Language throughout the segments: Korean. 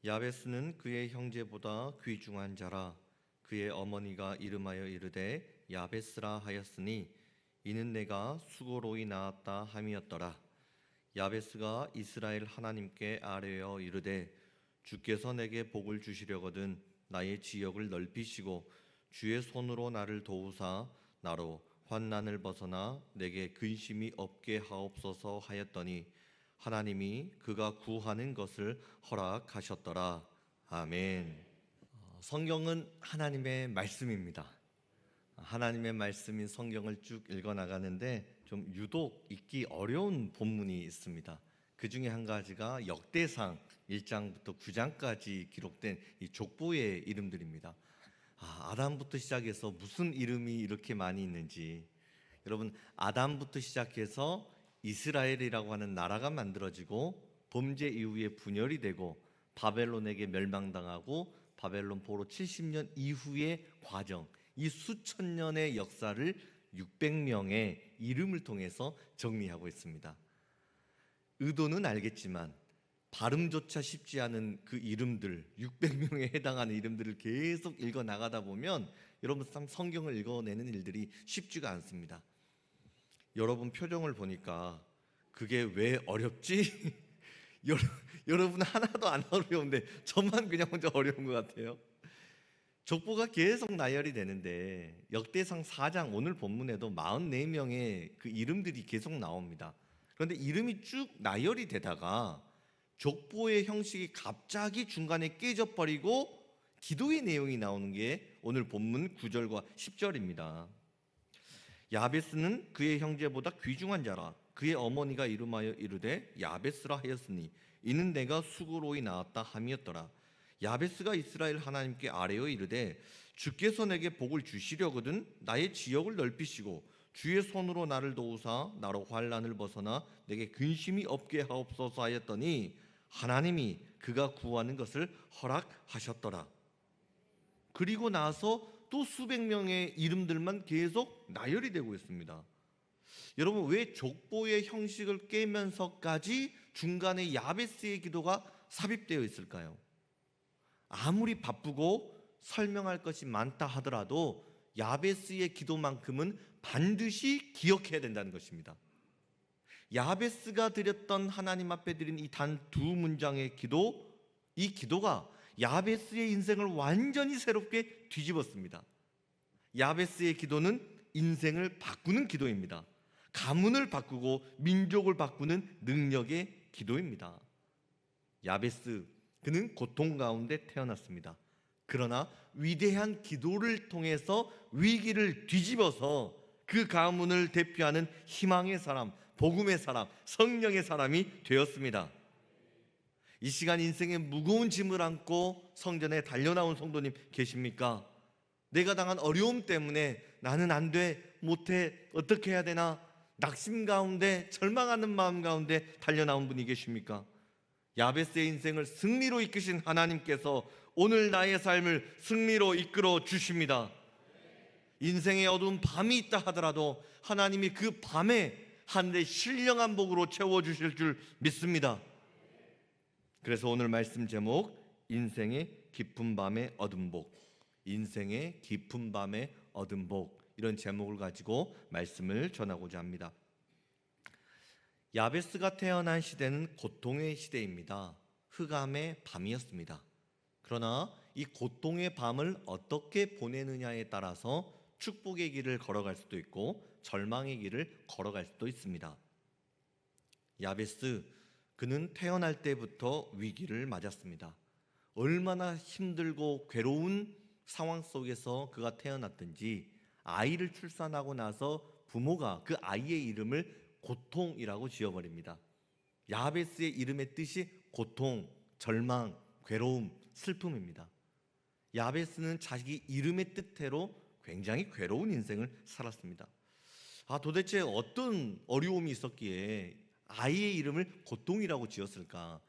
야베스는 그의 형제보다 귀중한 자라. 그의 어머니가 이름하여 이르되 야베스라 하였으니 이는 내가 수고로이 낳았다 함이었더라. 야베스가 이스라엘 하나님께 아뢰어 이르되 주께서 내게 복을 주시려거든 나의 지역을 넓히시고 주의 손으로 나를 도우사 나로 환난을 벗어나 내게 근심이 없게 하옵소서 하였더니 하나님이 그가 구하는 것을 허락하셨더라. 아멘. 성경은 하나님의 말씀입니다. 하나님의 말씀인 성경을 쭉 읽어 나가는데 좀 유독 읽기 어려운 본문이 있습니다. 그 중에 한 가지가 역대상 1장부터 9장까지 기록된 이 족보의 이름들입니다. 아담부터 시작해서 무슨 이름이 이렇게 많이 있는지, 여러분, 아담부터 시작해서 이스라엘이라고 하는 나라가 만들어지고 범죄 이후에 분열이 되고 바벨론에게 멸망당하고 바벨론 포로 70년 이후의 과정, 이 수천 년의 역사를 600명의 이름을 통해서 정리하고 있습니다. 의도는 알겠지만 발음조차 쉽지 않은 그 이름들, 600명에 해당하는 이름들을 계속 읽어 나가다 보면 여러분 참 성경을 읽어내는 일들이 쉽지가 않습니다. 여러분 표정을 보니까 그게 왜 어렵지? 여러분 하나도 안 어려운데 저만 그냥 혼자 어려운 것 같아요. 족보가 계속 나열이 되는데 역대상 4장 오늘 본문에도 44명의 그 이름들이 계속 나옵니다. 그런데 이름이 쭉 나열이 되다가 족보의 형식이 갑자기 중간에 깨져버리고 기도의 내용이 나오는 게 오늘 본문 9절과 10절입니다. 야베스는 그의 형제보다 귀중한 자라. 그의 어머니가 이름하여 이르되 야베스라 하였으니 이는 내가 수고로이 낳았다 함이었더라. 야베스가 이스라엘 하나님께 아뢰어 이르되 주께서 내게 복을 주시려거든 나의 지역을 넓히시고 주의 손으로 나를 도우사 나로 환난을 벗어나 내게 근심이 없게 하옵소서 하였더니 하나님이 그가 구하는 것을 허락하셨더라. 그리고 나서 또 수백 명의 이름들만 계속 나열이 되고 있습니다. 여러분, 왜 족보의 형식을 깨면서까지 중간에 야베스의 기도가 삽입되어 있을까요? 아무리 바쁘고 설명할 것이 많다 하더라도 야베스의 기도만큼은 반드시 기억해야 된다는 것입니다. 야베스가 드렸던 하나님 앞에 드린 이 단 두 문장의 기도, 이 기도가 야베스의 인생을 완전히 새롭게 뒤집었습니다. 야베스의 기도는 인생을 바꾸는 기도입니다. 가문을 바꾸고 민족을 바꾸는 능력의 기도입니다. 야베스, 그는 고통 가운데 태어났습니다. 그러나 위대한 기도를 통해서 위기를 뒤집어서 그 가문을 대표하는 희망의 사람, 복음의 사람, 성령의 사람이 되었습니다. 이 시간 인생의 무거운 짐을 안고 성전에 달려나온 성도님 계십니까? 내가 당한 어려움 때문에 나는 안 돼, 못해, 어떻게 해야 되나 낙심 가운데 절망하는 마음 가운데 달려나온 분이 계십니까? 야베스의 인생을 승리로 이끄신 하나님께서 오늘 나의 삶을 승리로 이끌어 주십니다. 인생의 어두운 밤이 있다 하더라도 하나님이 그 밤에 하늘의 신령한 복으로 채워주실 줄 믿습니다. 그래서 오늘 말씀 제목, 인생의 깊은 밤에 얻은 복, 인생의 깊은 밤에 얻은 복, 이런 제목을 가지고 말씀을 전하고자 합니다. 야베스가 태어난 시대는 고통의 시대입니다. 흑암의 밤이었습니다. 그러나 이 고통의 밤을 어떻게 보내느냐에 따라서 축복의 길을 걸어갈 수도 있고 절망의 길을 걸어갈 수도 있습니다. 야베스, 그는 태어날 때부터 위기를 맞았습니다. 얼마나 힘들고 괴로운 상황 속에서 그가 태어났든지 아이를 출산하고 나서 부모가 그 아이의 이름을 고통이라고 지어버립니다. 야베스의 이름의 뜻이 고통, 절망, 괴로움, 슬픔입니다. 야베스는 자기 이름의 뜻대로 굉장히 괴로운 인생을 살았습니다. 도대체 어떤 어려움이 있었기에 아이의 이름을 고통이라고 지었을까?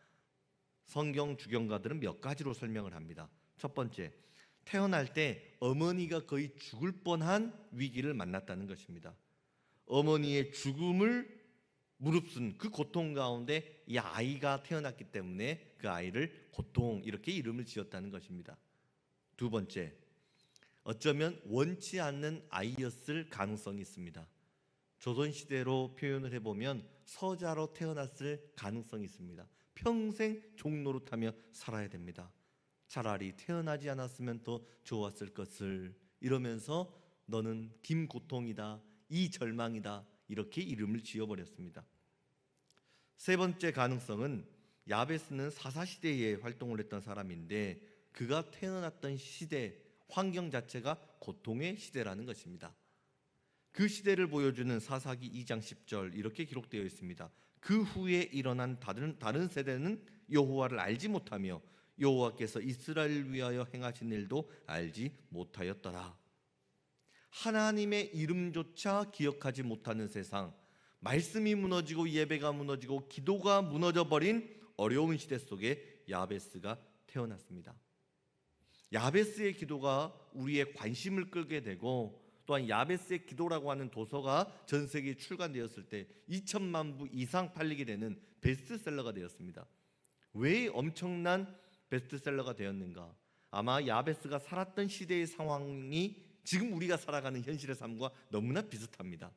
성경 주경가들은 몇 가지로 설명을 합니다. 첫 번째, 태어날 때 어머니가 거의 죽을 뻔한 위기를 만났다는 것입니다. 어머니의 죽음을 무릅쓴 그 고통 가운데 이 아이가 태어났기 때문에 그 아이를 고통 이렇게 이름을 지었다는 것입니다. 두 번째, 어쩌면 원치 않는 아이였을 가능성이 있습니다. 조선시대로 표현을 해보면 서자로 태어났을 가능성이 있습니다. 평생 종노릇하며 살아야 됩니다. 차라리 태어나지 않았으면 더 좋았을 것을, 이러면서 너는 김고통이다, 이 절망이다, 이렇게 이름을 지어버렸습니다. 세 번째 가능성은 야베스는 사사시대에 활동을 했던 사람인데 그가 태어났던 시대, 환경 자체가 고통의 시대라는 것입니다. 그 시대를 보여주는 사사기 2장 10절 이렇게 기록되어 있습니다. 그 후에 일어난 다른 세대는 여호와를 알지 못하며 여호와께서 이스라엘을 위하여 행하신 일도 알지 못하였더라. 하나님의 이름조차 기억하지 못하는 세상, 말씀이 무너지고 예배가 무너지고 기도가 무너져 버린 어려운 시대 속에 야베스가 태어났습니다. 야베스의 기도가 우리의 관심을 끌게 되고, 또한 야베스의 기도라고 하는 도서가 전 세계에 출간되었을 때 2천만 부 이상 팔리게 되는 베스트셀러가 되었습니다. 왜 엄청난 베스트셀러가 되었는가? 아마 야베스가 살았던 시대의 상황이 지금 우리가 살아가는 현실의 삶과 너무나 비슷합니다.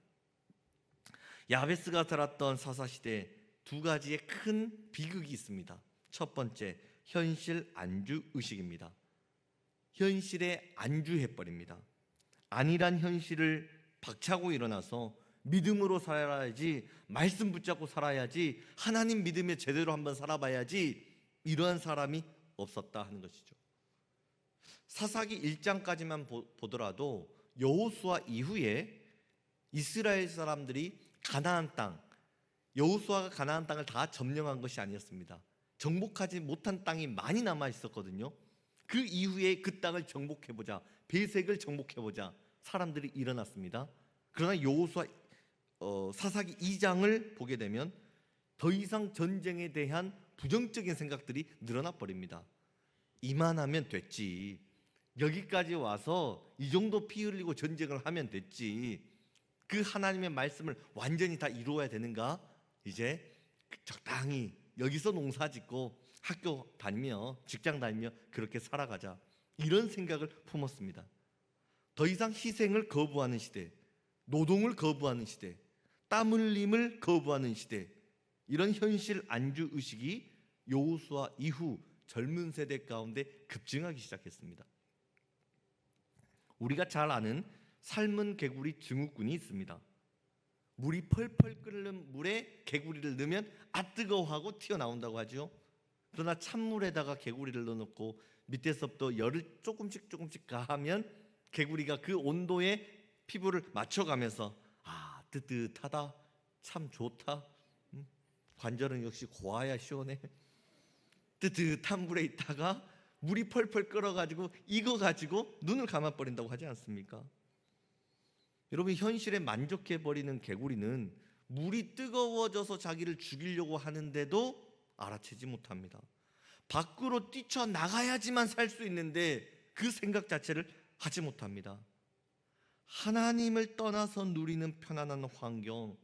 야베스가 살았던 사사시대에 두 가지의 큰 비극이 있습니다. 첫 번째, 현실 안주 의식입니다. 현실에 안주해버립니다. 아니란 현실을 박차고 일어나서 믿음으로 살아야지, 말씀 붙잡고 살아야지, 하나님 믿으며 제대로 한번 살아봐야지, 이러한 사람이 없었다 하는 것이죠. 사사기 1장까지만 보더라도 여호수아 이후에 이스라엘 사람들이 가나안 땅, 여호수아가 가나안 땅을 다 점령한 것이 아니었습니다. 정복하지 못한 땅이 많이 남아 있었거든요. 그 이후에 그 땅을 정복해보자, 베색을 정복해보자 사람들이 일어났습니다. 그러나 여호수아 사사기 2장을 보게 되면 더 이상 전쟁에 대한 부정적인 생각들이 늘어나 버립니다. 이만하면 됐지, 여기까지 와서 이 정도 피 흘리고 전쟁을 하면 됐지, 그 하나님의 말씀을 완전히 다 이루어야 되는가? 이제 적당히 여기서 농사 짓고 학교 다니며 직장 다니며 그렇게 살아가자, 이런 생각을 품었습니다. 더 이상 희생을 거부하는 시대, 노동을 거부하는 시대, 땀 흘림을 거부하는 시대, 이런 현실 안주 의식이 여호수아 이후 젊은 세대 가운데 급증하기 시작했습니다. 우리가 잘 아는 삶은 개구리 증후군이 있습니다. 물이 펄펄 끓는 물에 개구리를 넣으면 아 뜨거워하고 튀어나온다고 하죠. 그러나 찬물에다가 개구리를 넣어놓고 밑에서부터 열을 조금씩 가하면 개구리가 그 온도에 피부를 맞춰가면서 아 뜨뜻하다, 참 좋다, 관절은 역시 고와야 시원해, 뜨뜻한 물에 있다가 물이 펄펄 끓어가지고 익어가지고 눈을 감아버린다고 하지 않습니까? 여러분, 현실에 만족해버리는 개구리는 물이 뜨거워져서 자기를 죽이려고 하는데도 알아채지 못합니다. 밖으로 뛰쳐나가야지만 살 수 있는데 그 생각 자체를 하지 못합니다. 하나님을 떠나서 누리는 편안한 환경,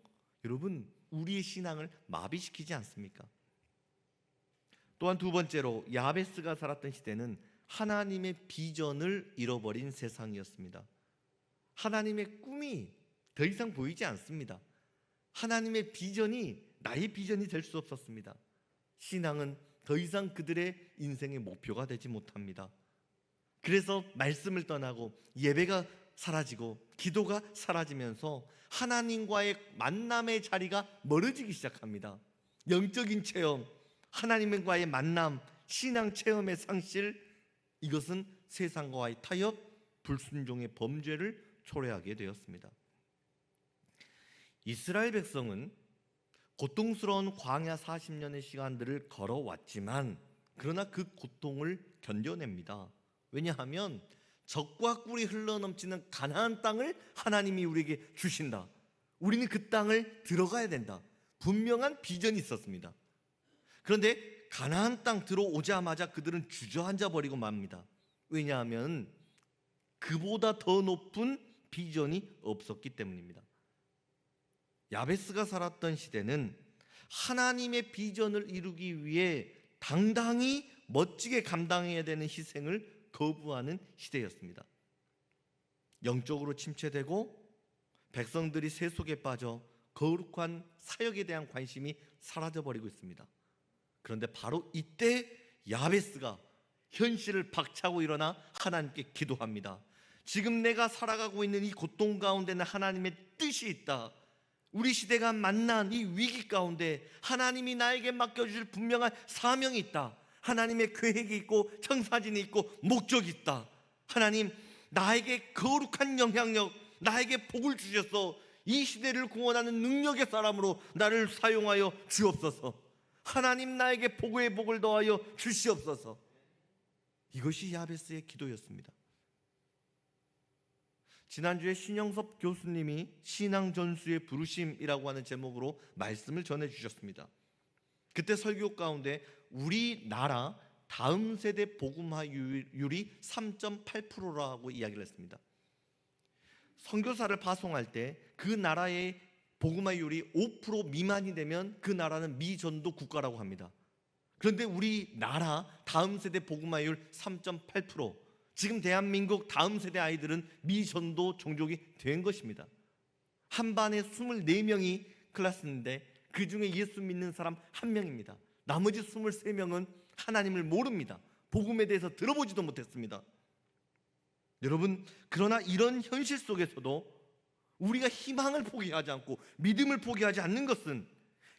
여러분 우리의 신앙을 마비시키지 않습니까? 또한 두 번째로, 야베스가 살았던 시대는 하나님의 비전을 잃어버린 세상이었습니다. 하나님의 꿈이 더 이상 보이지 않습니다. 하나님의 비전이 나의 비전이 될 수 없었습니다. 신앙은 더 이상 그들의 인생의 목표가 되지 못합니다. 그래서 말씀을 떠나고 예배가 사라지고 기도가 사라지면서 하나님과의 만남의 자리가 멀어지기 시작합니다. 영적인 체험, 하나님과의 만남, 신앙 체험의 상실, 이것은 세상과의 타협, 불순종의 범죄를 초래하게 되었습니다. 이스라엘 백성은 고통스러운 광야 40년의 시간들을 걸어왔지만 그러나 그 고통을 견뎌냅니다. 왜냐하면 적과 꿀이 흘러넘치는 가나안 땅을 하나님이 우리에게 주신다, 우리는 그 땅을 들어가야 된다, 분명한 비전이 있었습니다. 그런데 가나안 땅 들어오자마자 그들은 주저앉아 버리고 맙니다. 왜냐하면 그보다 더 높은 비전이 없었기 때문입니다. 야베스가 살았던 시대는 하나님의 비전을 이루기 위해 당당히 멋지게 감당해야 되는 희생을 거부하는 시대였습니다. 영적으로 침체되고 백성들이 세속에 빠져 거룩한 사역에 대한 관심이 사라져버리고 있습니다. 그런데 바로 이때 야베스가 현실을 박차고 일어나 하나님께 기도합니다. 지금 내가 살아가고 있는 이 고통 가운데는 하나님의 뜻이 있다. 우리 시대가 만난 이 위기 가운데 하나님이 나에게 맡겨주실 분명한 사명이 있다. 하나님의 계획이 있고 청사진이 있고 목적이 있다. 하나님, 나에게 거룩한 영향력, 나에게 복을 주셔서 이 시대를 구원하는 능력의 사람으로 나를 사용하여 주옵소서. 하나님, 나에게 복의 복을 더하여 주시옵소서. 이것이 야베스의 기도였습니다. 지난주에 신영섭 교수님이 신앙전수의 부르심이라고 하는 제목으로 말씀을 전해주셨습니다. 그때 설교 가운데 우리나라 다음 세대 복음화율이 3.8%라고 이야기를 했습니다. 선교사를 파송할 때 그 나라의 복음화율이 5% 미만이 되면 그 나라는 미전도 국가라고 합니다. 그런데 우리나라 다음 세대 복음화율 3.8%, 지금 대한민국 다음 세대 아이들은 미전도 종족이 된 것입니다. 한 반에 24명이 클래스인데 그 중에 예수 믿는 사람 1명입니다. 나머지 23명은 하나님을 모릅니다. 복음에 대해서 들어보지도 못했습니다. 여러분, 그러나 이런 현실 속에서도 우리가 희망을 포기하지 않고 믿음을 포기하지 않는 것은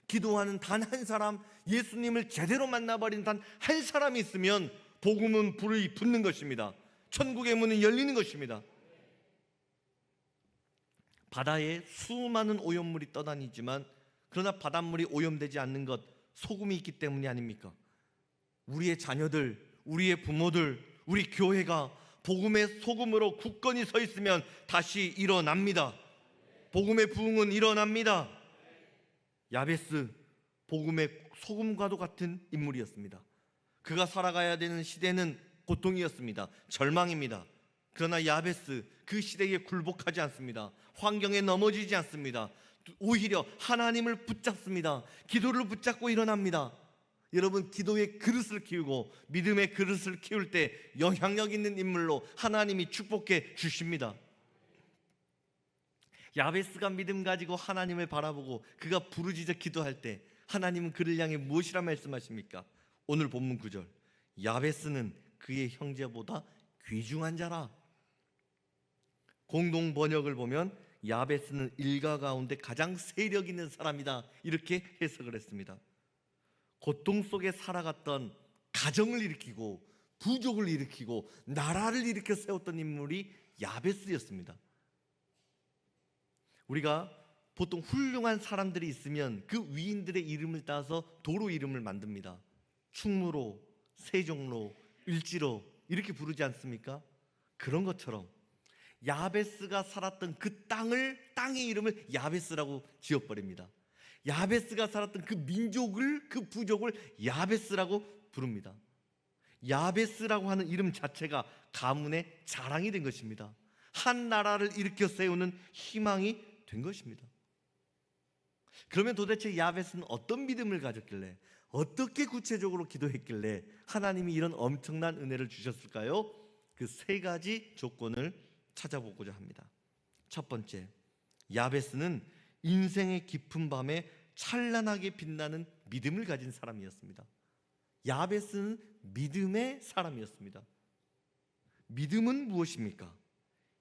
기도하는 단 한 사람, 예수님을 제대로 만나버린 단 한 사람이 있으면 복음은 불이 붙는 것입니다. 천국의 문은 열리는 것입니다. 바다에 수많은 오염물이 떠다니지만 그러나 바닷물이 오염되지 않는 것, 소금이 있기 때문이 아닙니까? 우리의 자녀들, 우리의 부모들, 우리 교회가 복음의 소금으로 굳건히 서 있으면 다시 일어납니다. 복음의 부흥은 일어납니다. 야베스, 복음의 소금과도 같은 인물이었습니다. 그가 살아가야 되는 시대는 고통이었습니다. 절망입니다. 그러나 야베스, 그 시대에 굴복하지 않습니다. 환경에 넘어지지 않습니다. 오히려 하나님을 붙잡습니다. 기도를 붙잡고 일어납니다. 여러분, 기도의 그릇을 키우고 믿음의 그릇을 키울 때 영향력 있는 인물로 하나님이 축복해 주십니다. 야베스가 믿음 가지고 하나님을 바라보고 그가 부르짖어 기도할 때 하나님은 그를 향해 무엇이라 말씀하십니까? 오늘 본문 9절, 야베스는 그의 형제보다 귀중한 자라. 공동 번역을 보면 야베스는 일가 가운데 가장 세력 있는 사람이다, 이렇게 해석을 했습니다. 고통 속에 살아갔던 가정을 일으키고 부족을 일으키고 나라를 일으켜 세웠던 인물이 야베스였습니다. 우리가 보통 훌륭한 사람들이 있으면 그 위인들의 이름을 따서 도로 이름을 만듭니다. 충무로, 세종로, 을지로 이렇게 부르지 않습니까? 그런 것처럼 야베스가 살았던 그 땅의 이름을 야베스라고 지어버립니다. 야베스가 살았던 그 민족을, 그 부족을 야베스라고 부릅니다. 야베스라고 하는 이름 자체가 가문의 자랑이 된 것입니다. 한 나라를 일으켜 세우는 희망이 된 것입니다. 그러면 도대체 야베스는 어떤 믿음을 가졌길래, 어떻게 구체적으로 기도했길래 하나님이 이런 엄청난 은혜를 주셨을까요? 그 세 가지 조건을 찾아보고자 합니다. 첫 번째, 야베스는 인생의 깊은 밤에 찬란하게 빛나는 믿음을 가진 사람이었습니다. 야베스는 믿음의 사람이었습니다. 믿음은 무엇입니까?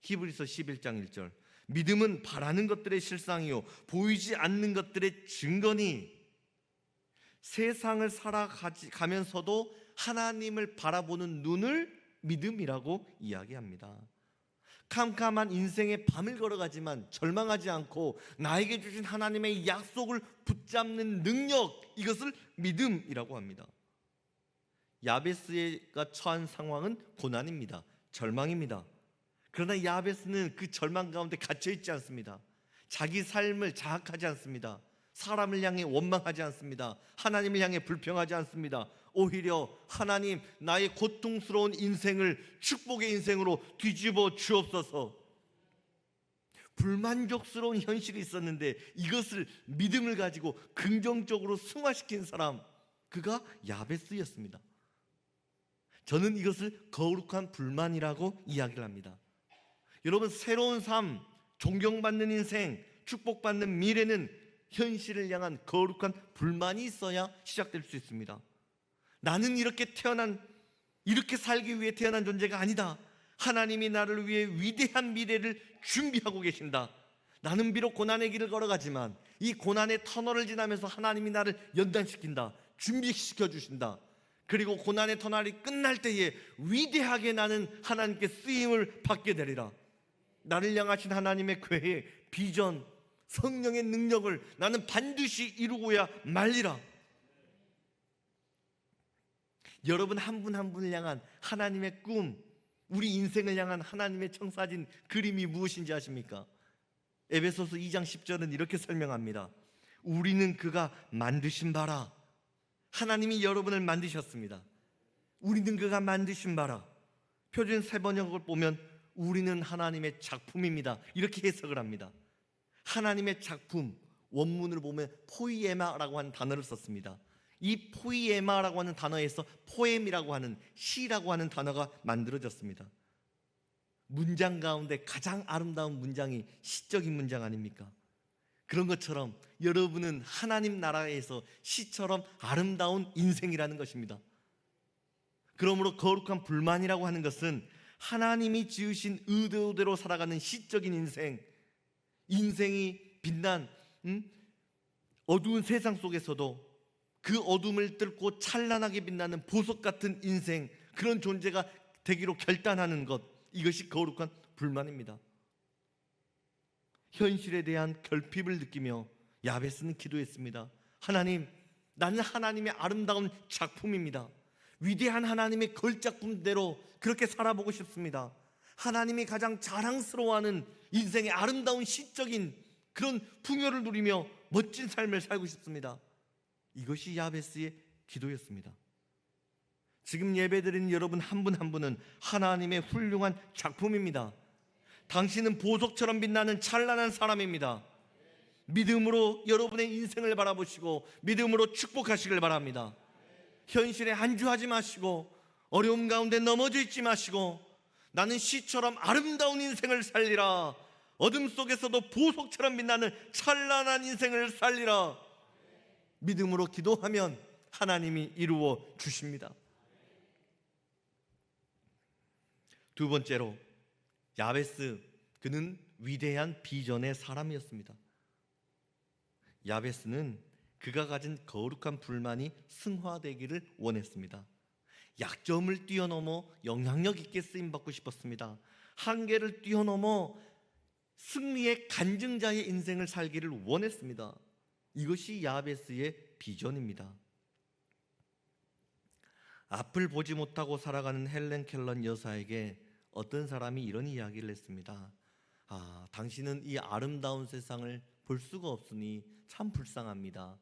히브리서 11장 1절, 믿음은 바라는 것들의 실상이요 보이지 않는 것들의 증거니. 세상을 살아가면서도 하나님을 바라보는 눈을 믿음이라고 이야기합니다. 캄캄한 인생의 밤을 걸어가지만 절망하지 않고 나에게 주신 하나님의 약속을 붙잡는 능력, 이것을 믿음이라고 합니다. 야베스가 처한 상황은 고난입니다. 절망입니다. 그러나 야베스는 그 절망 가운데 갇혀있지 않습니다. 자기 삶을 자학하지 않습니다. 사람을 향해 원망하지 않습니다. 하나님을 향해 불평하지 않습니다. 오히려 하나님, 나의 고통스러운 인생을 축복의 인생으로 뒤집어 주옵소서. 불만족스러운 현실이 있었는데 이것을 믿음을 가지고 긍정적으로 승화시킨 사람, 그가 야베스였습니다. 저는 이것을 거룩한 불만이라고 이야기를 합니다. 여러분, 새로운 삶, 존경받는 인생, 축복받는 미래는 현실을 향한 거룩한 불만이 있어야 시작될 수 있습니다. 나는 이렇게 살기 위해 태어난 존재가 아니다. 하나님이 나를 위해 위대한 미래를 준비하고 계신다. 나는 비록 고난의 길을 걸어가지만 이 고난의 터널을 지나면서 하나님이 나를 연단시킨다. 준비시켜 주신다. 그리고 고난의 터널이 끝날 때에 위대하게 나는 하나님께 쓰임을 받게 되리라. 나를 향하신 하나님의 계획, 비전, 성령의 능력을 나는 반드시 이루고야 말리라. 여러분 한 분 한 분을 향한 하나님의 꿈, 우리 인생을 향한 하나님의 청사진 그림이 무엇인지 아십니까? 에베소서 2장 10절은 이렇게 설명합니다. 우리는 그가 만드신 바라. 하나님이 여러분을 만드셨습니다. 우리는 그가 만드신 바라. 표준 세번역을 보면 우리는 하나님의 작품입니다. 이렇게 해석을 합니다. 하나님의 작품, 원문을 보면 포이에마라고 하는 단어를 썼습니다. 이 포이에마라고 하는 단어에서 포엠이라고 하는 시라고 하는 단어가 만들어졌습니다. 문장 가운데 가장 아름다운 문장이 시적인 문장 아닙니까? 그런 것처럼 여러분은 하나님 나라에서 시처럼 아름다운 인생이라는 것입니다. 그러므로 거룩한 불만이라고 하는 것은 하나님이 지으신 의도대로 살아가는 시적인 인생이 빛난 어두운 세상 속에서도 그 어둠을 뚫고 찬란하게 빛나는 보석 같은 인생, 그런 존재가 되기로 결단하는 것, 이것이 거룩한 불만입니다. 현실에 대한 결핍을 느끼며 야베스는 기도했습니다. 하나님, 나는 하나님의 아름다운 작품입니다. 위대한 하나님의 걸작품대로 그렇게 살아보고 싶습니다. 하나님이 가장 자랑스러워하는 인생의 아름다운 시적인 그런 풍요를 누리며 멋진 삶을 살고 싶습니다. 이것이 야베스의 기도였습니다. 지금 예배드리는 여러분 한 분 한 분은 하나님의 훌륭한 작품입니다. 당신은 보석처럼 빛나는 찬란한 사람입니다. 믿음으로 여러분의 인생을 바라보시고 믿음으로 축복하시길 바랍니다. 현실에 안주하지 마시고 어려움 가운데 넘어져 있지 마시고 나는 시처럼 아름다운 인생을 살리라. 어둠 속에서도 보석처럼 빛나는 찬란한 인생을 살리라. 믿음으로 기도하면 하나님이 이루어 주십니다. 두 번째로, 야베스, 그는 위대한 비전의 사람이었습니다. 야베스는 그가 가진 거룩한 불만이 승화되기를 원했습니다. 약점을 뛰어넘어 영향력 있게 쓰임받고 싶었습니다. 한계를 뛰어넘어 승리의 간증자의 인생을 살기를 원했습니다. 이것이 야베스의 비전입니다. 앞을 보지 못하고 살아가는 헬렌 켈런 여사에게 어떤 사람이 이런 이야기를 했습니다. 당신은 이 아름다운 세상을 볼 수가 없으니 참 불쌍합니다.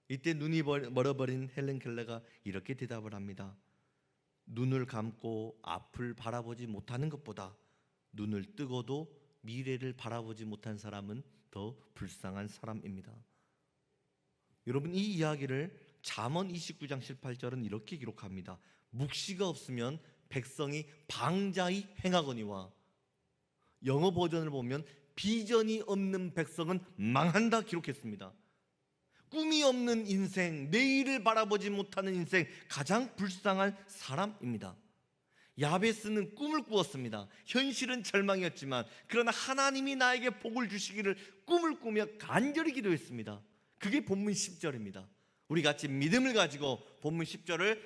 이때 눈이 멀어버린 헬렌 켈러가 이렇게 대답을 합니다. 눈을 감고 앞을 바라보지 못하는 것보다 눈을 뜨고도 미래를 바라보지 못한 사람은 더 불쌍한 사람입니다. 여러분, 이 이야기를 잠언 29장 18절은 이렇게 기록합니다. 묵시가 없으면 백성이 방자히 행하거니와, 영어 버전을 보면 비전이 없는 백성은 망한다 기록했습니다. 꿈이 없는 인생, 내일을 바라보지 못하는 인생, 가장 불쌍한 사람입니다. 야베스는 꿈을 꾸었습니다. 현실은 절망이었지만 그러나 하나님이 나에게 복을 주시기를 꿈을 꾸며 간절히 기도했습니다. 그게 본문 10절입니다. 우리 같이 믿음을 가지고 본문 10절을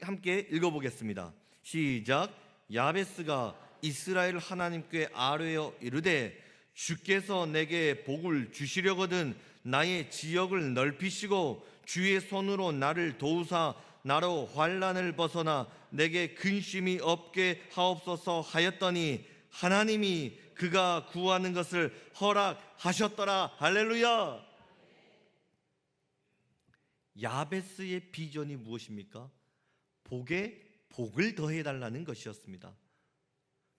함께 읽어보겠습니다. 시작. 야베스가 이스라엘 하나님께 아뢰어 이르되 주께서 내게 복을 주시려거든 나의 지역을 넓히시고 주의 손으로 나를 도우사 나로 환난을 벗어나 내게 근심이 없게 하옵소서 하였더니 하나님이 그가 구하는 것을 허락하셨더라. 할렐루야. 야베스의 비전이 무엇입니까? 복에 복을 더해달라는 것이었습니다.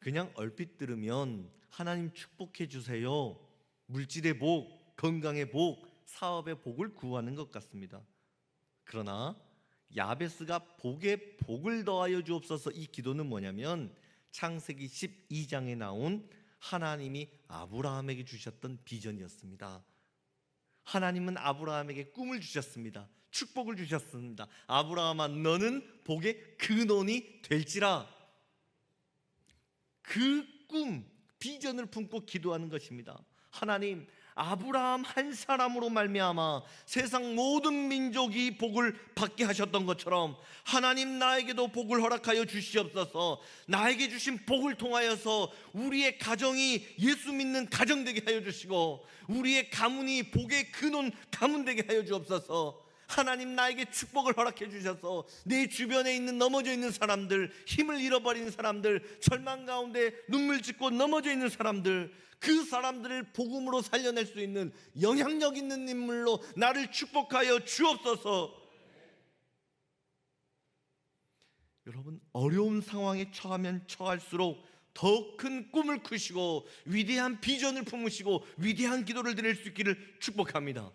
그냥 얼핏 들으면 하나님 축복해 주세요, 물질의 복, 건강의 복, 사업의 복을 구하는 것 같습니다. 그러나 야베스가 복에 복을 더하여 주옵소서, 이 기도는 뭐냐면 창세기 12장에 나온 하나님이 아브라함에게 주셨던 비전이었습니다. 하나님은 아브라함에게 꿈을 주셨습니다. 축복을 주셨습니다. 아브라함아, 너는 복의 근원이 될지라. 그 꿈, 비전을 품고 기도하는 것입니다. 하나님, 아브라함 한 사람으로 말미암아 세상 모든 민족이 복을 받게 하셨던 것처럼 하나님, 나에게도 복을 허락하여 주시옵소서. 나에게 주신 복을 통하여서 우리의 가정이 예수 믿는 가정 되게 하여 주시고 우리의 가문이 복의 근원 가문 되게 하여 주옵소서. 하나님, 나에게 축복을 허락해 주셔서 내 주변에 있는 넘어져 있는 사람들, 힘을 잃어버린 사람들, 절망 가운데 눈물 짓고 넘어져 있는 사람들, 그 사람들을 복음으로 살려낼 수 있는 영향력 있는 인물로 나를 축복하여 주옵소서. 여러분, 어려운 상황에 처하면 처할수록 더 큰 꿈을 꾸시고 위대한 비전을 품으시고 위대한 기도를 드릴 수 있기를 축복합니다.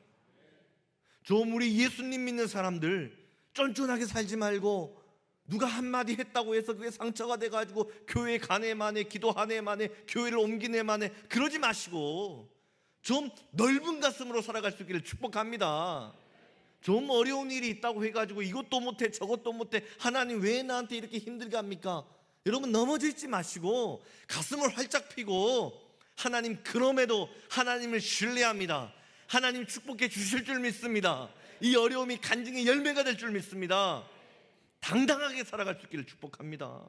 좀 우리 예수님 믿는 사람들 쫀쫀하게 살지 말고 누가 한마디 했다고 해서 그게 상처가 돼가지고 교회 가네 마네, 기도하네 마네, 교회를 옮기네 마네, 그러지 마시고 좀 넓은 가슴으로 살아갈 수 있기를 축복합니다. 좀 어려운 일이 있다고 해가지고 이것도 못해 저것도 못해, 하나님 왜 나한테 이렇게 힘들게 합니까? 여러분, 넘어져 있지 마시고 가슴을 활짝 피고 하나님, 그럼에도 하나님을 신뢰합니다. 하나님 축복해 주실 줄 믿습니다. 이 어려움이 간증의 열매가 될 줄 믿습니다. 당당하게 살아갈 수 있기를 축복합니다.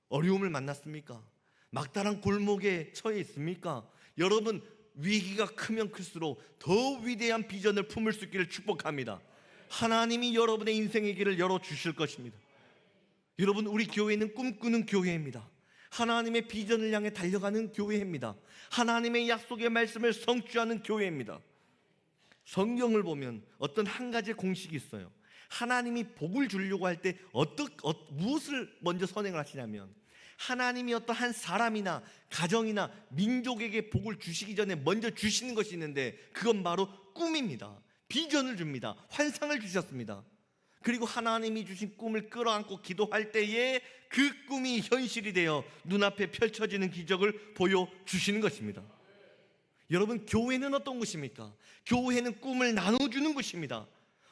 어려움을 만났습니까? 막다른 골목에 처해 있습니까? 여러분, 위기가 크면 클수록 더 위대한 비전을 품을 수 있기를 축복합니다. 하나님이 여러분의 인생의 길을 열어주실 것입니다. 여러분, 우리 교회는 꿈꾸는 교회입니다. 하나님의 비전을 향해 달려가는 교회입니다. 하나님의 약속의 말씀을 성취하는 교회입니다. 성경을 보면 어떤 한 가지 공식이 있어요. 하나님이 복을 주려고 할 때 무엇을 먼저 선행을 하시냐면, 하나님이 어떤 한 사람이나 가정이나 민족에게 복을 주시기 전에 먼저 주시는 것이 있는데, 그건 바로 꿈입니다. 비전을 줍니다. 환상을 주셨습니다. 그리고 하나님이 주신 꿈을 끌어안고 기도할 때에 그 꿈이 현실이 되어 눈앞에 펼쳐지는 기적을 보여주시는 것입니다. 여러분, 교회는 어떤 곳입니까? 교회는 꿈을 나눠주는 곳입니다.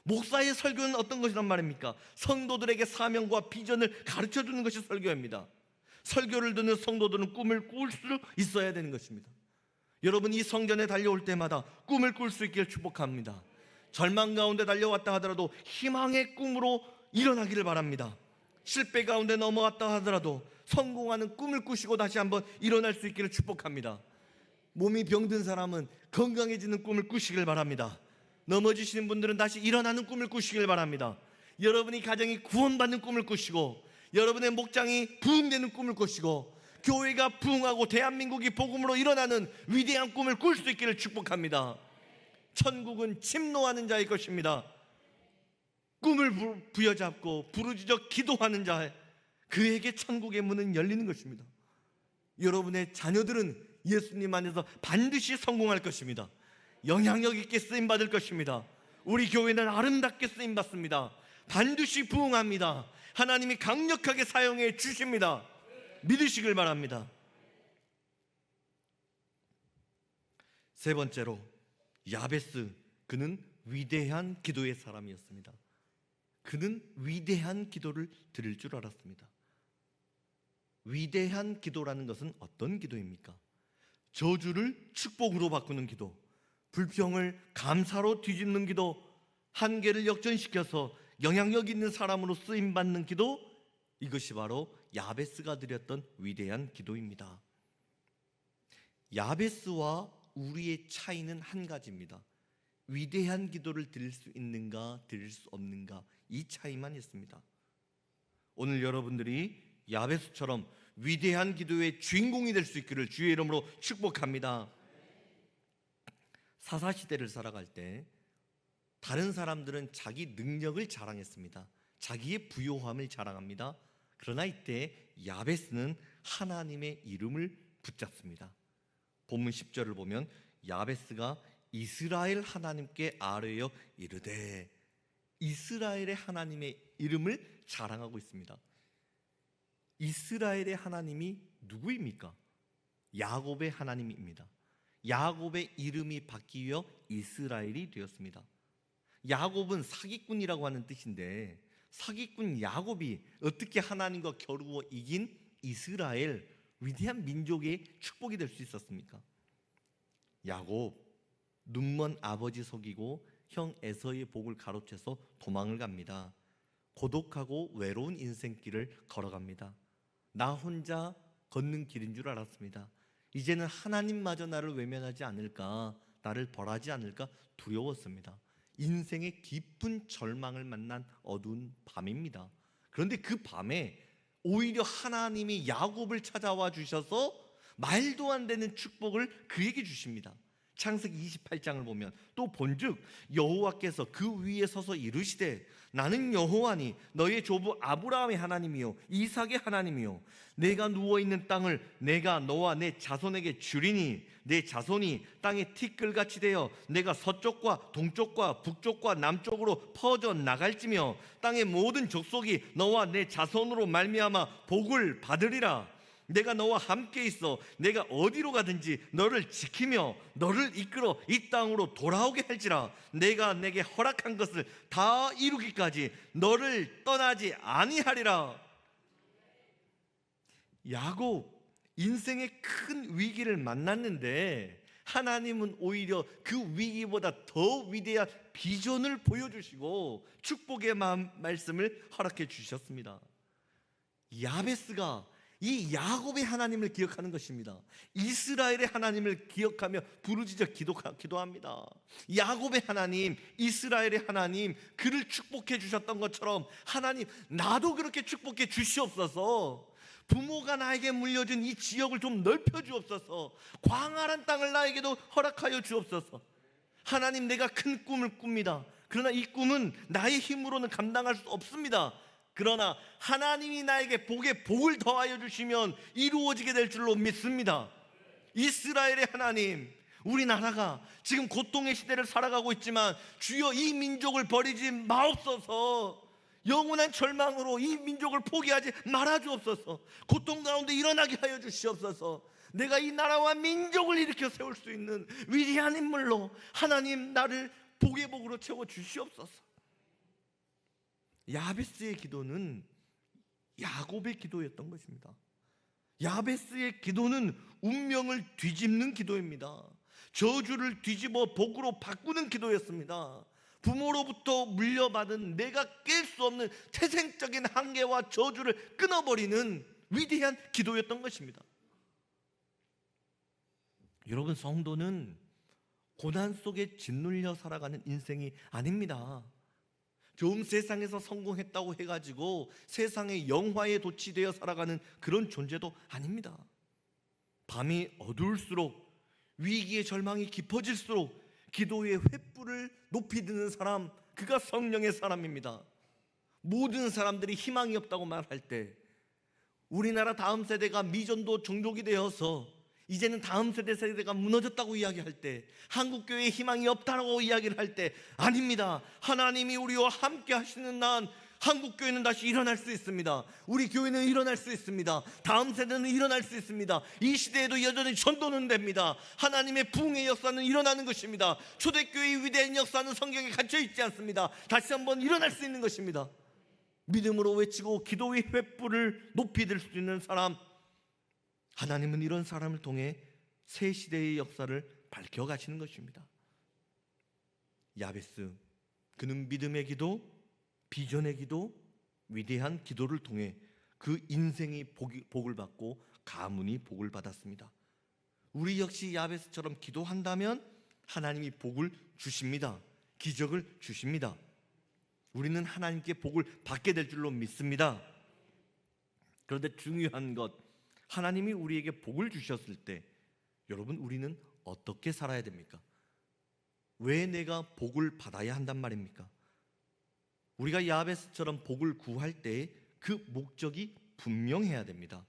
목사의 설교는 어떤 것이란 말입니까? 성도들에게 사명과 비전을 가르쳐주는 것이 설교입니다. 설교를 듣는 성도들은 꿈을 꿀 수 있어야 되는 것입니다. 여러분, 이 성전에 달려올 때마다 꿈을 꿀 수 있기를 축복합니다. 절망 가운데 달려왔다 하더라도 희망의 꿈으로 일어나기를 바랍니다. 실패 가운데 넘어왔다 하더라도 성공하는 꿈을 꾸시고 다시 한번 일어날 수 있기를 축복합니다. 몸이 병든 사람은 건강해지는 꿈을 꾸시길 바랍니다. 넘어지시는 분들은 다시 일어나는 꿈을 꾸시길 바랍니다. 여러분이 가정이 구원받는 꿈을 꾸시고, 여러분의 목장이 부흥되는 꿈을 꾸시고, 교회가 부흥하고 대한민국이 복음으로 일어나는 위대한 꿈을 꿀 수 있기를 축복합니다. 천국은 침노하는 자의 것입니다. 꿈을 부여잡고 부르짖어 기도하는 자, 그에게 천국의 문은 열리는 것입니다. 여러분의 자녀들은 예수님 안에서 반드시 성공할 것입니다. 영향력 있게 쓰임받을 것입니다. 우리 교회는 아름답게 쓰임받습니다. 반드시 부흥합니다. 하나님이 강력하게 사용해 주십니다. 믿으시길 바랍니다. 세 번째로, 야베스, 그는 위대한 기도의 사람이었습니다. 그는 위대한 기도를 드릴 줄 알았습니다. 위대한 기도라는 것은 어떤 기도입니까? 저주를 축복으로 바꾸는 기도, 불평을 감사로 뒤집는 기도, 한계를 역전시켜서 영향력 있는 사람으로 쓰임받는 기도, 이것이 바로 야베스가 드렸던 위대한 기도입니다. 야베스와 우리의 차이는 한 가지입니다. 위대한 기도를 드릴 수 있는가 드릴 수 없는가, 이 차이만 있습니다. 오늘 여러분들이 야베스처럼 위대한 기도의 주인공이 될 수 있기를 주의 이름으로 축복합니다. 사사시대를 살아갈 때 다른 사람들은 자기 능력을 자랑했습니다. 자기의 부요함을 자랑합니다. 그러나 이때 야베스는 하나님의 이름을 붙잡습니다. 본문 10절을 보면 야베스가 이스라엘 하나님께 아뢰어 이르되, 이스라엘의 하나님의 이름을 자랑하고 있습니다. 이스라엘의 하나님이 누구입니까? 야곱의 하나님입니다. 야곱의 이름이 바뀌어 이스라엘이 되었습니다. 야곱은 사기꾼이라고 하는 뜻인데, 사기꾼 야곱이 어떻게 하나님과 겨루어 이긴 이스라엘, 위대한 민족의 축복이 될 수 있었습니까? 야곱, 눈먼 아버지 속이고 형 에서의 복을 가로채서 도망을 갑니다. 고독하고 외로운 인생길을 걸어갑니다. 나 혼자 걷는 길인 줄 알았습니다. 이제는 하나님마저 나를 외면하지 않을까, 나를 벌하지 않을까 두려웠습니다. 인생의 깊은 절망을 만난 어두운 밤입니다. 그런데 그 밤에 오히려 하나님이 야곱을 찾아와 주셔서 말도 안 되는 축복을 그에게 주십니다. 창세기 28장을 보면 또 본즉 여호와께서 그 위에 서서 이르시되, 나는 여호와니 너의 조부 아브라함의 하나님이요 이삭의 하나님이요, 내가 누워있는 땅을 내가 너와 내 자손에게 주리니 내 자손이 땅의 티끌같이 되어 내가 서쪽과 동쪽과 북쪽과 남쪽으로 퍼져 나갈지며 땅의 모든 족속이 너와 내 자손으로 말미암아 복을 받으리라. 내가 너와 함께 있어 내가 어디로 가든지 너를 지키며 너를 이끌어 이 땅으로 돌아오게 할지라. 내가 내게 허락한 것을 다 이루기까지 너를 떠나지 아니하리라. 야곱, 인생의 큰 위기를 만났는데 하나님은 오히려 그 위기보다 더 위대한 비전을 보여주시고 축복의 말씀을 허락해 주셨습니다. 야베스가 이 야곱의 하나님을 기억하는 것입니다. 이스라엘의 하나님을 기억하며 부르짖어 기도합니다. 야곱의 하나님, 이스라엘의 하나님, 그를 축복해 주셨던 것처럼 하나님, 나도 그렇게 축복해 주시옵소서. 부모가 나에게 물려준 이 지역을 좀 넓혀 주옵소서. 광활한 땅을 나에게도 허락하여 주옵소서. 하나님, 내가 큰 꿈을 꿉니다. 그러나 이 꿈은 나의 힘으로는 감당할 수 없습니다. 그러나 하나님이 나에게 복을 더하여 주시면 이루어지게 될 줄로 믿습니다. 이스라엘의 하나님, 우리나라가 지금 고통의 시대를 살아가고 있지만 주여 이 민족을 버리지 마옵소서. 영원한 절망으로 이 민족을 포기하지 말아 주옵소서. 고통 가운데 일어나게 하여 주시옵소서. 내가 이 나라와 민족을 일으켜 세울 수 있는 위대한 인물로 하나님 나를 복의 복으로 채워 주시옵소서. 야베스의 기도는 야곱의 기도였던 것입니다. 야베스의 기도는 운명을 뒤집는 기도입니다. 저주를 뒤집어 복으로 바꾸는 기도였습니다. 부모로부터 물려받은 내가 깰 수 없는 태생적인 한계와 저주를 끊어버리는 위대한 기도였던 것입니다. 여러분, 성도는 고난 속에 짓눌려 살아가는 인생이 아닙니다. 좀 세상에서 성공했다고 해가지고 세상의 영화에 도취되어 살아가는 그런 존재도 아닙니다. 밤이 어두울수록, 위기의 절망이 깊어질수록 기도의 횃불을 높이 드는 사람, 그가 성령의 사람입니다. 모든 사람들이 희망이 없다고 말할 때, 우리나라 다음 세대가 미전도 종족이 되어서 이제는 다음 세대가 무너졌다고 이야기할 때, 한국교회에 희망이 없다고 이야기를 할 때, 아닙니다. 하나님이 우리와 함께 하시는 한 한국교회는 다시 일어날 수 있습니다. 우리 교회는 일어날 수 있습니다. 다음 세대는 일어날 수 있습니다. 이 시대에도 여전히 전도는 됩니다. 하나님의 부흥의 역사는 일어나는 것입니다. 초대교회의 위대한 역사는 성경에 갇혀 있지 않습니다. 다시 한번 일어날 수 있는 것입니다. 믿음으로 외치고 기도의 횃불을 높이 들 수 있는 사람, 하나님은 이런 사람을 통해 새 시대의 역사를 밝혀가시는 것입니다. 야베스, 그는 믿음의 기도, 비전의 기도, 위대한 기도를 통해 그 인생이 복을 받고 가문이 복을 받았습니다. 우리 역시 야베스처럼 기도한다면 하나님이 복을 주십니다. 기적을 주십니다. 우리는 하나님께 복을 받게 될 줄로 믿습니다. 그런데 중요한 것, 하나님이 우리에게 복을 주셨을 때 여러분, 우리는 어떻게 살아야 됩니까? 왜 내가 복을 받아야 한단 말입니까? 우리가 야베스처럼 복을 구할 때 그 목적이 분명해야 됩니다.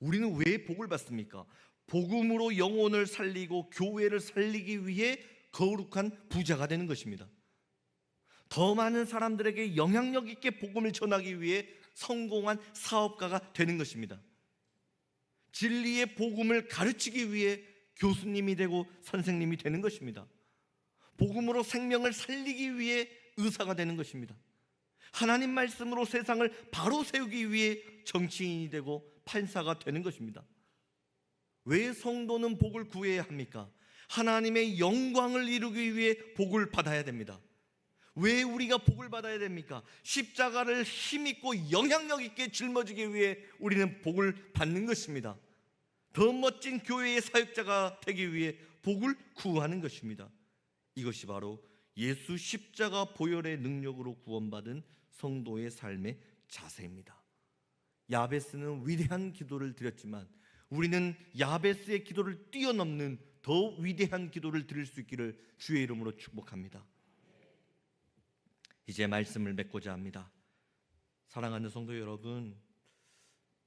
우리는 왜 복을 받습니까? 복음으로 영혼을 살리고 교회를 살리기 위해 거룩한 부자가 되는 것입니다. 더 많은 사람들에게 영향력 있게 복음을 전하기 위해 성공한 사업가가 되는 것입니다. 진리의 복음을 가르치기 위해 교수님이 되고 선생님이 되는 것입니다. 복음으로 생명을 살리기 위해 의사가 되는 것입니다. 하나님 말씀으로 세상을 바로 세우기 위해 정치인이 되고 판사가 되는 것입니다. 왜 성도는 복을 구해야 합니까? 하나님의 영광을 이루기 위해 복을 받아야 됩니다. 왜 우리가 복을 받아야 됩니까? 십자가를 힘있고 영향력 있게 짊어지기 위해 우리는 복을 받는 것입니다. 더 멋진 교회의 사역자가 되기 위해 복을 구하는 것입니다. 이것이 바로 예수 십자가 보혈의 능력으로 구원받은 성도의 삶의 자세입니다. 야베스는 위대한 기도를 드렸지만 우리는 야베스의 기도를 뛰어넘는 더 위대한 기도를 드릴 수 있기를 주의 이름으로 축복합니다. 이제 말씀을 맺고자 합니다. 사랑하는 성도 여러분,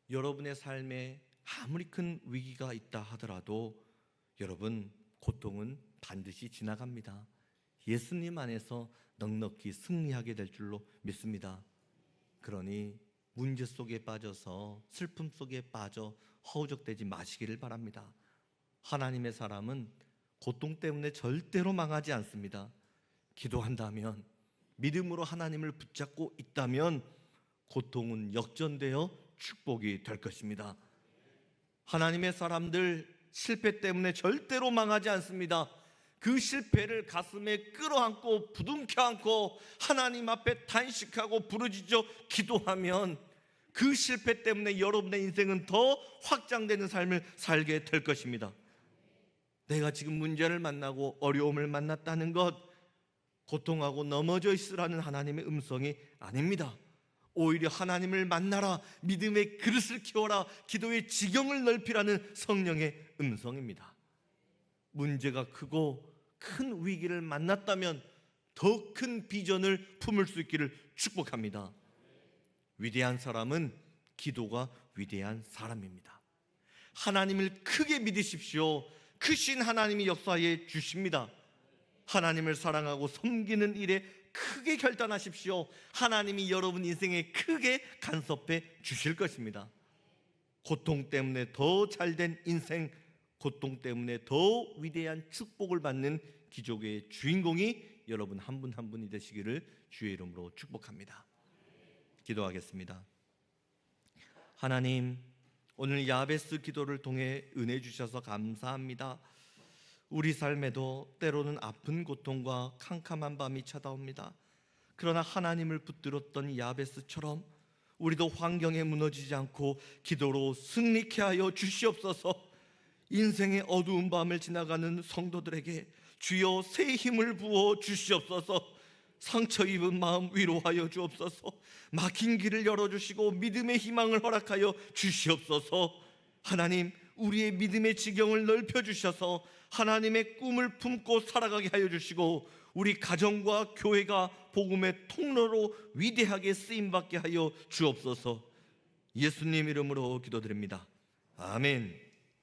여러분의 삶에 아무리 큰 위기가 있다 하더라도 여러분, 고통은 반드시 지나갑니다. 예수님 안에서 넉넉히 승리하게 될 줄로 믿습니다. 그러니 문제 속에 빠져서 슬픔 속에 빠져 허우적대지 마시기를 바랍니다. 하나님의 사람은 고통 때문에 절대로 망하지 않습니다. 기도한다면, 믿음으로 하나님을 붙잡고 있다면 고통은 역전되어 축복이 될 것입니다. 하나님의 사람들 실패 때문에 절대로 망하지 않습니다. 그 실패를 가슴에 끌어안고 부둥켜 안고 하나님 앞에 단식하고 부르짖어 기도하면 그 실패 때문에 여러분의 인생은 더 확장되는 삶을 살게 될 것입니다. 내가 지금 문제를 만나고 어려움을 만났다는 것, 고통하고 넘어져 있으라는 하나님의 음성이 아닙니다. 오히려 하나님을 만나라, 믿음의 그릇을 키워라, 기도의 지경을 넓히라는 성령의 음성입니다. 문제가 크고 큰 위기를 만났다면 더 큰 비전을 품을 수 있기를 축복합니다. 위대한 사람은 기도가 위대한 사람입니다. 하나님을 크게 믿으십시오. 크신 하나님이 역사해 주십니다. 하나님을 사랑하고 섬기는 일에 크게 결단하십시오. 하나님이 여러분 인생에 크게 간섭해 주실 것입니다. 고통 때문에 더 잘된 인생, 고통 때문에 더 위대한 축복을 받는 기적의 주인공이 여러분 한 분 한 분이 되시기를 주의 이름으로 축복합니다. 기도하겠습니다. 하나님, 오늘 야베스 기도를 통해 은혜 주셔서 감사합니다. 우리 삶에도 때로는 아픈 고통과 캄캄한 밤이 찾아옵니다. 그러나 하나님을 붙들었던 야베스처럼 우리도 환경에 무너지지 않고 기도로 승리케 하여 주시옵소서. 인생의 어두운 밤을 지나가는 성도들에게 주여 새 힘을 부어 주시옵소서. 상처 입은 마음 위로하여 주옵소서. 막힌 길을 열어주시고 믿음의 희망을 허락하여 주시옵소서. 하나님, 우리의 믿음의 지경을 넓혀주셔서 하나님의 꿈을 품고 살아가게 하여 주시고 우리 가정과 교회가 복음의 통로로 위대하게 쓰임받게 하여 주옵소서. 예수님 이름으로 기도드립니다. 아멘.